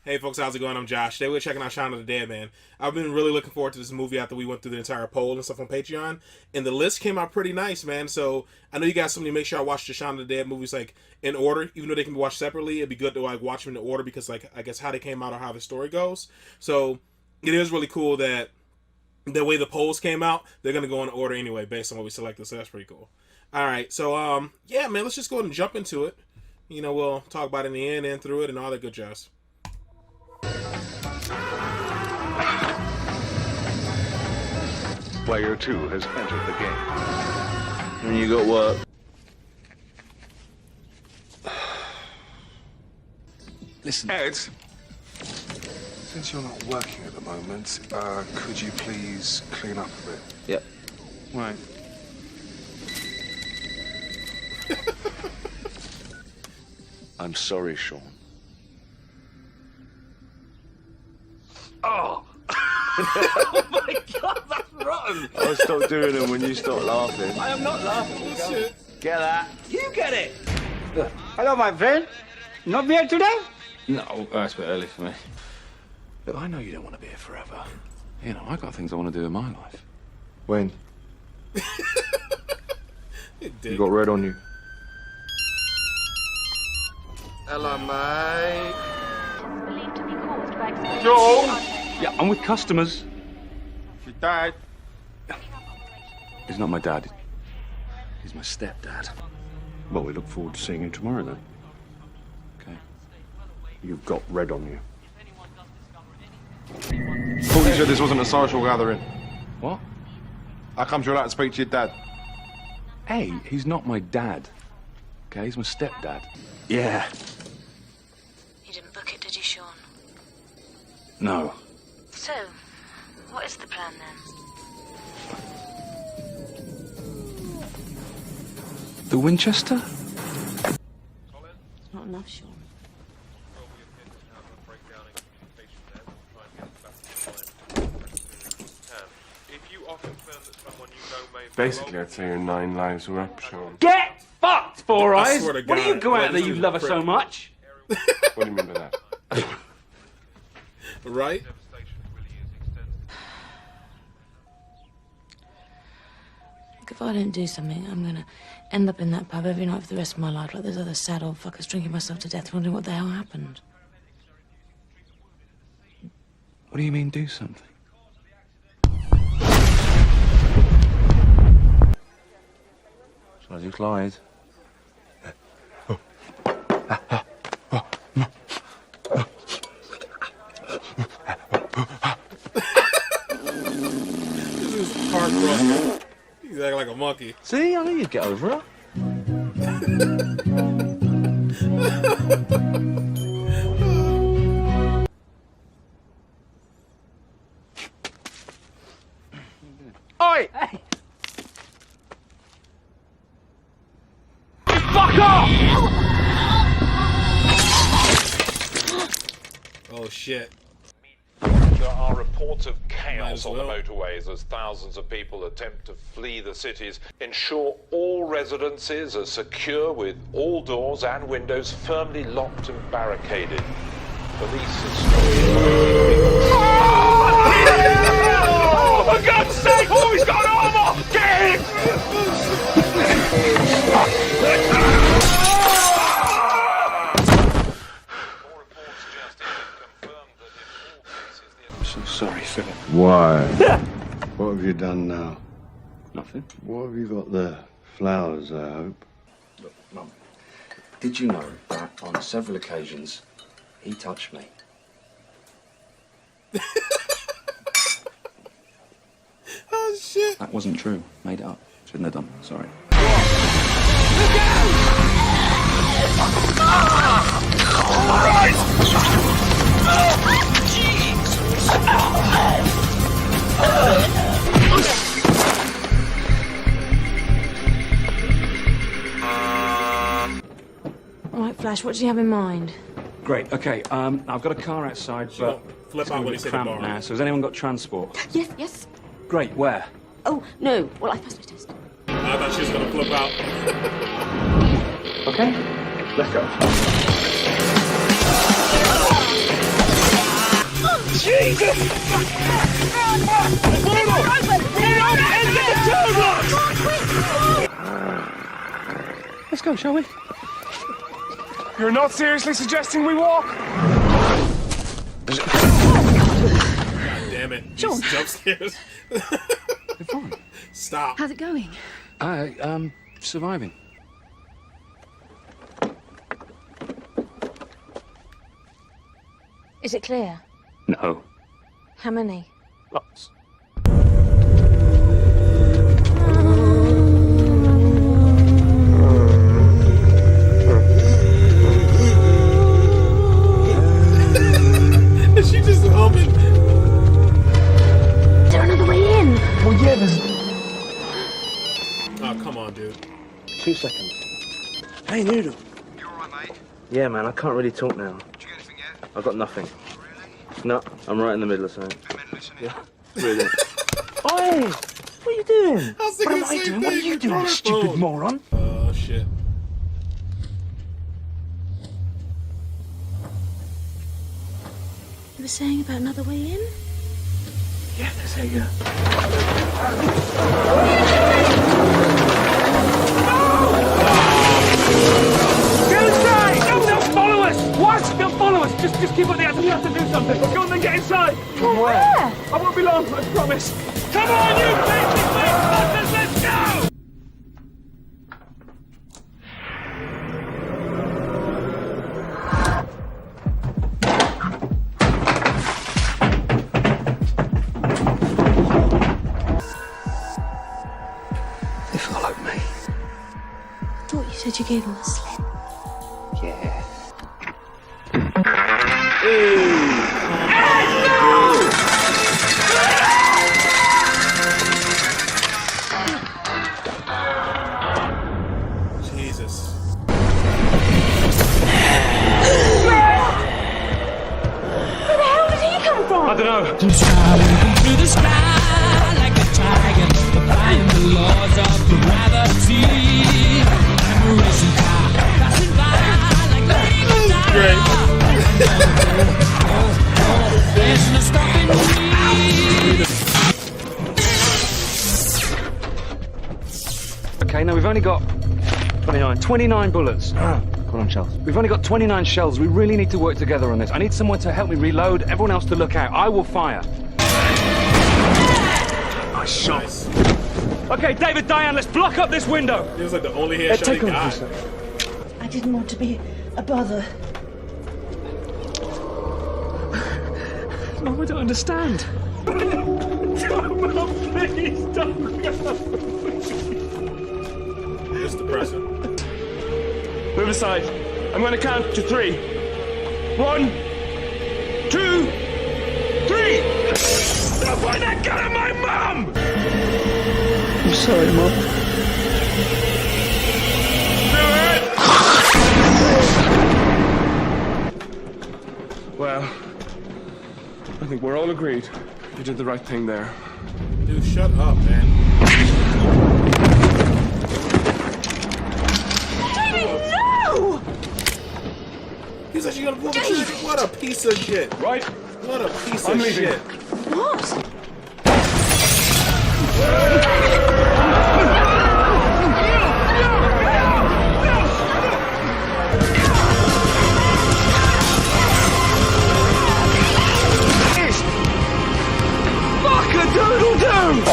Hey folks, how's it going? I'm Josh. Today we're checking out Shaun of the Dead, man. I've been really looking forward to this movie after we went through the entire poll and stuff on Patreon, and the list came out pretty nice, man. So I know you guys told me to make sure I watch the Shaun of the Dead movies like in order, even though they can be watched separately. It'd be good to like watch them in order because like I guess how they came out or how the story goes. So it is really cool that the way the polls came out, they're gonna go in order anyway based on what we selected. So that's pretty cool. All right, so yeah, man, let's just go ahead and jump into it. You know, we'll talk about it in the end and through it and all that good jazz. Player 2 has entered the game. When you got work. Listen, Ed, since you're not working at the moment, could you please clean up a bit? Yep. Right. I'm sorry, Sean. Oh! Oh my god, that's rotten! I'll stop doing them when you stop laughing. I am not laughing. Shit. Get that? You get it! Hello, my friend. Not here today? No, it's a bit early for me. Look, I know you don't want to be here forever. You know, I've got things I want to do in my life. When? You got red on you. Hello, mate. Believed to be caused by Joel! Yeah, I'm with customers. She died. He's not my dad. He's my stepdad. Well, we look forward to seeing you tomorrow, then. Okay. You've got red on you. Thought you said this wasn't a social gathering. What? How comes you're allowed to speak to your dad? Hey, he's not my dad. Okay, he's my stepdad. Yeah. You didn't book it, did you, Sean? No. So, what is the plan then? The Winchester? It's not enough, Sean. Basically, I'd say your 9 lives were up, Sean. Get fucked, Four Eyes! swear to What do you God, go out like, there this you is love her prick. so much? What do you mean by that? Right? Look, if I don't do something, I'm gonna end up in that pub every night for the rest of my life, like those other sad old fuckers drinking myself to death, wondering what the hell happened. What do you mean, do something? So I just lied. This is heartbroken. He's acting like a monkey. See, I knew you'd get over it. Oi! Hey. Fuck off! Oh shit. There are reports of chaos Might as on the well. motorways as thousands of people attempt to flee the cities. Ensure all residences are secure with all doors and windows firmly locked and barricaded. Police Oh, for God's sake! Oh, he's got armor! Get him! I'm so sorry, Philip. Why? What have you done now? Nothing. What have you got there? Flowers, I hope. Look, Mum, did you know that on several occasions he touched me? Oh shit. That wasn't true. Made it up. Shouldn't have done. Sorry. All right, Flash, what do you have in mind? Great. Okay. I've got a car outside, but Flip it's out gonna when be he said the cramped bar. now. So has anyone got transport? Yes, yes. Great. Where? Oh, no. Well, I passed my test. I thought she was gonna flip out. Okay. Let's go. Jesus! Let's go, shall we? You're not seriously suggesting we walk? God damn it. Sean. These jump scares. Stop. How's it going? Surviving. Is it clear? No. How many? Lots. Is she just humming? Is there another way in? Well, yeah, there's... Oh, come on, dude. 2 seconds. Hey, Noodle. You alright, mate? Yeah, man, I can't really talk now. Did you get anything yet? I've got nothing. Really? No, I'm right in the middle of something. Hey, man, listen Yeah, here. really. Oi! What are you doing? I was thinking the same thing. What are you doing, you stupid moron? Oh, shit. You were saying about another way in? Yeah, there's a... Get inside! They'll follow us! What? They'll follow us! Just keep on the edge. We have to do something. Go on then, get inside! Where? I won't be long, I promise. Come on, you basic fuckers! Let's go! They followed me. I thought you said you gave him a slip. Yeah. Jesus. Where the hell did he come from? I don't know. Through the sky like a tiger, defying the laws of gravity. I'm a racing car, passing by like a eagle There's no stopping me. Okay, now we've only got 29 bullets. Call on shells. We've only got 29 shells. We really need to work together on this. I need someone to help me reload, everyone else to look out. I will fire. Nice shot. Okay, David, Diane, let's block up this window. He was like the only headshot he got. I didn't want to be a bother. Mum, I don't understand. Mum, please don't go. It's depressing. Move aside. I'm going to count to 3. 1, 2, 3. Don't point that gun at my mum! I'm sorry, Mum. Well, I think we're all agreed. You did the right thing there. Dude, shut up, man. David, no! He's actually gonna pull the trigger. What a piece of shit. Right? What a piece I'm of leaving. shit. What? Fuck-a-doodle-doo!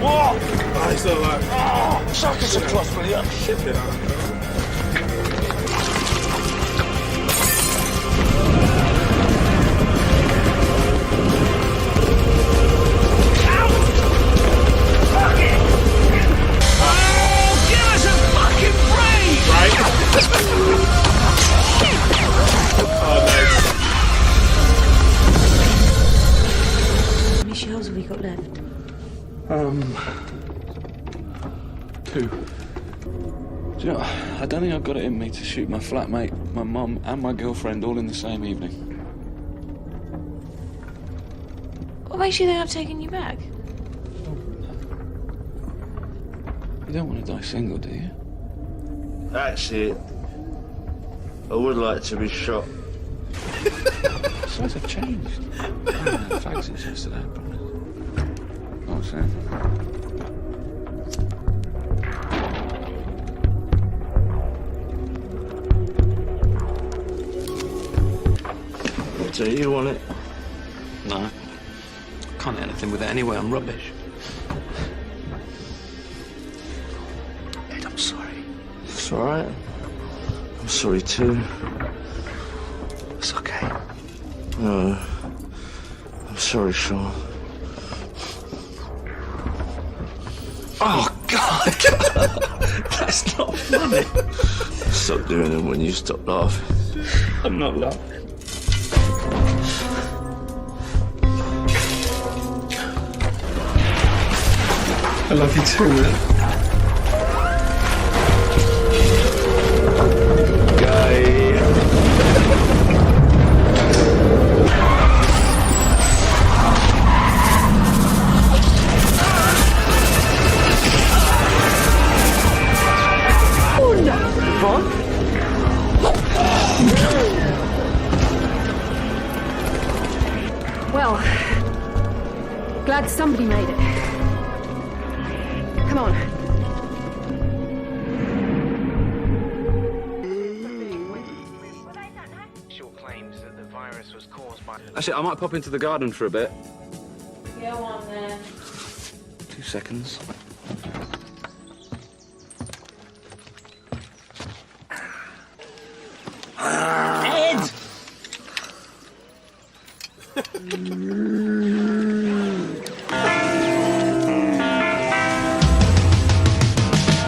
Oh, he's still alive. Suck us across, will you? Shit hit on him. How many shells have we got left? 2. Do you know, I don't think I've got it in me to shoot my flatmate, my mum, and my girlfriend all in the same evening. What makes you think I've taken you back? You don't want to die single, do you? That's it. I would like to be shot. Size have changed. I had fags since yesterday, I promise. Oh, Sam. Do you want it? No. Can't get anything with it anyway. I'm rubbish. Ed, I'm sorry. It's all right. I'm sorry too. It's okay. No. I'm sorry, Sean. Oh, God! That's not funny. Stop doing them when you stop laughing. I'm not laughing. I love you too, man. Well, glad somebody made it. Come on. Claims that the virus was caused by. Actually, I might pop into the garden for a bit. Go on then. 2 seconds. Ed!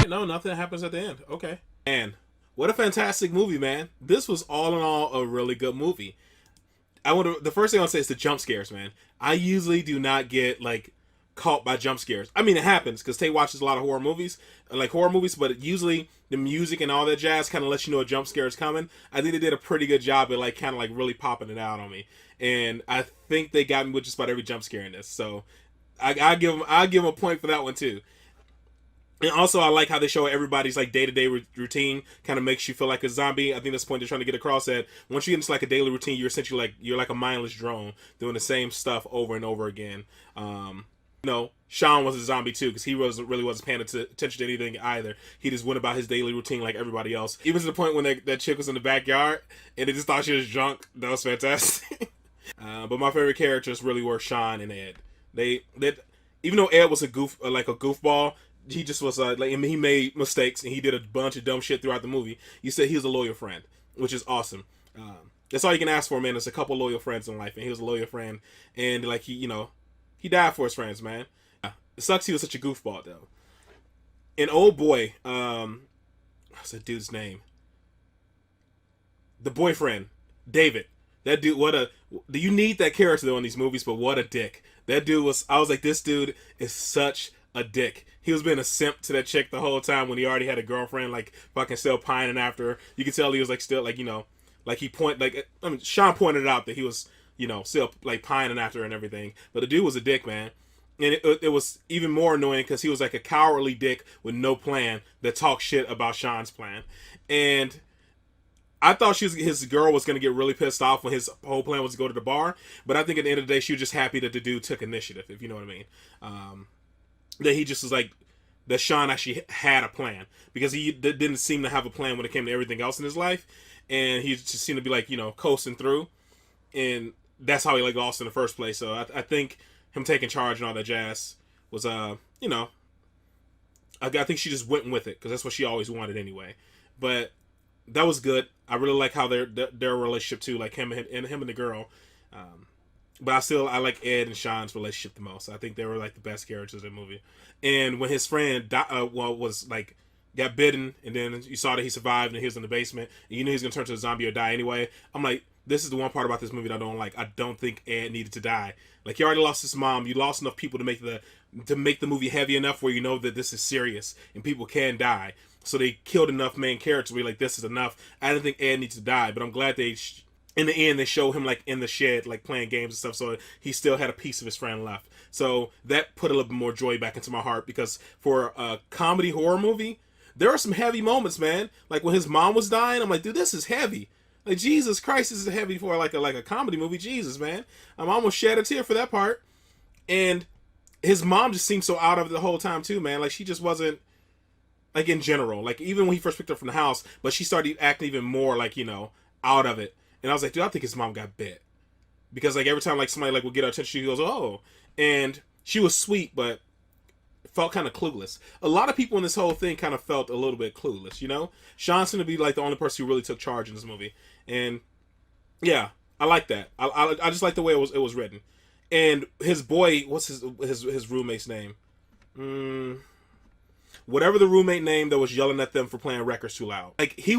No, nothing happens at the end. Okay. And what a fantastic movie, man. This was all in all a really good movie. The first thing I'll say is the jump scares, man. I usually do not get like caught by jump scares. I mean, it happens because Tay watches a lot of horror movies, but usually the music and all that jazz kind of lets you know a jump scare is coming. I think they did a pretty good job at like kind of like really popping it out on me, and I think they got me with just about every jump scare in this. So I give them a point for that one too. And also, I like how they show everybody's like day-to-day routine. Kind of makes you feel like a zombie. I think that's the point they're trying to get across. That once you get into like a daily routine, you're essentially like a mindless drone doing the same stuff over and over again. Sean was a zombie too because he wasn't paying attention to anything either. He just went about his daily routine like everybody else. Even to the point when that chick was in the backyard and they just thought she was drunk. That was fantastic. But my favorite characters really were Sean and Ed. They even though Ed was a goofball. He just was he made mistakes and he did a bunch of dumb shit throughout the movie. You said he was a loyal friend, which is awesome. That's all you can ask for, man. Is a couple loyal friends in life, and he was a loyal friend. And like he died for his friends, man. It sucks he was such a goofball though. And old boy, what's that dude's name? The boyfriend, David. That dude, do you need that character though in these movies? But what a dick. That dude I was like, this dude is such a dick. He was being a simp to that chick the whole time when he already had a girlfriend, like fucking still pining after her. You could tell he was like still like Sean pointed out that he was still like pining after her and everything. But the dude was a dick, man. And it was even more annoying because he was like a cowardly dick with no plan that talked shit about Sean's plan. And I thought his girl was going to get really pissed off when his whole plan was to go to the bar. But I think at the end of the day, she was just happy that the dude took initiative, if you know what I mean. That he just was like, that Sean actually had a plan. Because he didn't seem to have a plan when it came to everything else in his life. And he just seemed to be like, coasting through. And that's how he like lost in the first place. So I think him taking charge and all that jazz was, I think she just went with it. Because that's what she always wanted anyway. But that was good. I really like how their relationship too, like him and the girl. But I like Ed and Sean's relationship the most. I think they were like the best characters in the movie. And when his friend was like got bitten, and then you saw that he survived and he was in the basement, and you knew he was gonna turn to a zombie or die anyway. I'm like, this is the one part about this movie that I don't like. I don't think Ed needed to die. Like, he already lost his mom. You lost enough people to make the movie heavy enough where you know that this is serious and people can die. So they killed enough main characters where you're like, this is enough. I didn't think Ed needs to die, but I'm glad they in the end, they show him like in the shed, like playing games and stuff. So he still had a piece of his friend left. So that put a little bit more joy back into my heart, because for a comedy horror movie, there are some heavy moments, man. Like when his mom was dying, I'm like, dude, this is heavy. Like, Jesus Christ, this is heavy for like a comedy movie. Jesus, man, I'm almost shed a tear for that part. And his mom just seemed so out of it the whole time too, man. Like she just wasn't, like in general, like even when he first picked her from the house, but she started acting even more like, you know, out of it. And I was like, dude, I think his mom got bit, because like every time like somebody like would get her attention, she goes, oh, and she was sweet, but felt kind of clueless. A lot of people in this whole thing kind of felt a little bit clueless, you know. Sean seemed to be like the only person who really took charge in this movie, and yeah, I like that. I just like the way it was written. And his boy, what's his roommate's name? Whatever the roommate name that was yelling at them for playing records too loud. Like he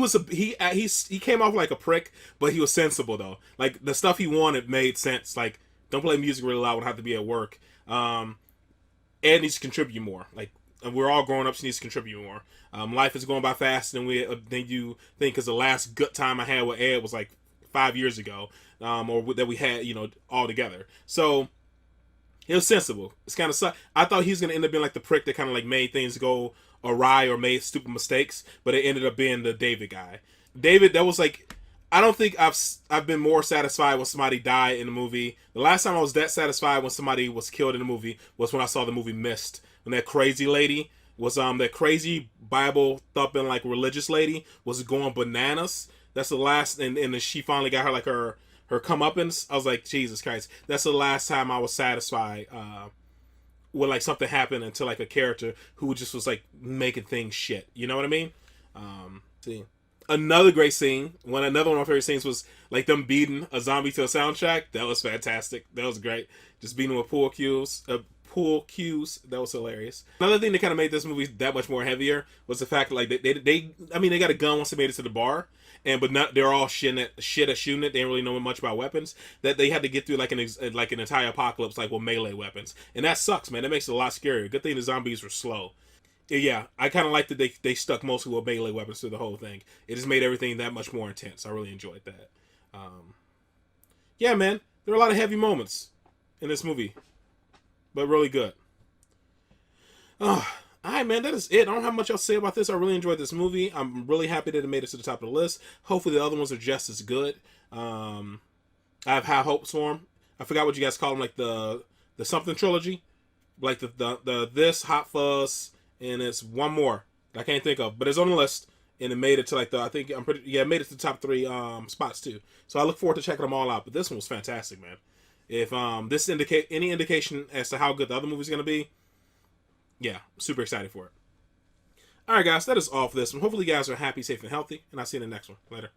came off like a prick, but he was sensible though. Like the stuff he wanted made sense. Like, don't play music really loud when I have to be at work. Ed needs to contribute more. Like, we're all grown ups, needs to contribute more. Life is going by faster than you think, because the last good time I had with Ed was like 5 years ago, or that we had, you know, all together. So it was sensible. It's kind of I thought he was gonna end up being like the prick that kind of like made things go awry or made stupid mistakes, but it ended up being the David guy. David, that was like, I don't think I've been more satisfied when somebody died in a movie. The last time I was that satisfied when somebody was killed in a movie was when I saw the movie Mist. When that crazy lady was that crazy Bible thumping like religious lady was going bananas. That's the last, and she finally got her like her comeuppance. I was like, Jesus Christ, that's the last time I was satisfied when like something happened into like a character who just was like making things shit. You know what I mean? See. Another great scene, another one of my favorite scenes was like them beating a zombie to a soundtrack. That was fantastic. That was great. Just beating with pool cues. That was hilarious. Another thing that kind of made this movie that much more heavier was the fact that like they got a gun once they made it to the bar, but they're all shit at shooting it. They didn't really know much about weapons. That they had to get through like an entire apocalypse like with melee weapons, and that sucks, man. That makes it a lot scarier. Good thing the zombies were slow. Yeah, I kind of liked that they stuck mostly with melee weapons through the whole thing. It just made everything that much more intense. I really enjoyed that. Yeah, man, there are a lot of heavy moments in this movie, but really good. All right, man, that is it. I don't have much else to say about this. I really enjoyed this movie. I'm really happy that it made it to the top of the list. Hopefully the other ones are just as good. I have high hopes for them. I forgot what you guys call them, like the something trilogy, like the this Hot Fuzz. And it's one more that I can't think of, but it's on the list, and it made it to like it made it to the top 3 spots too. So I look forward to checking them all out. But this one was fantastic, man. If this any indication as to how good the other movie's gonna be, yeah, super excited for it. All right, guys, that is all for this one. Hopefully, you guys are happy, safe, and healthy, and I'll see you in the next one. Later.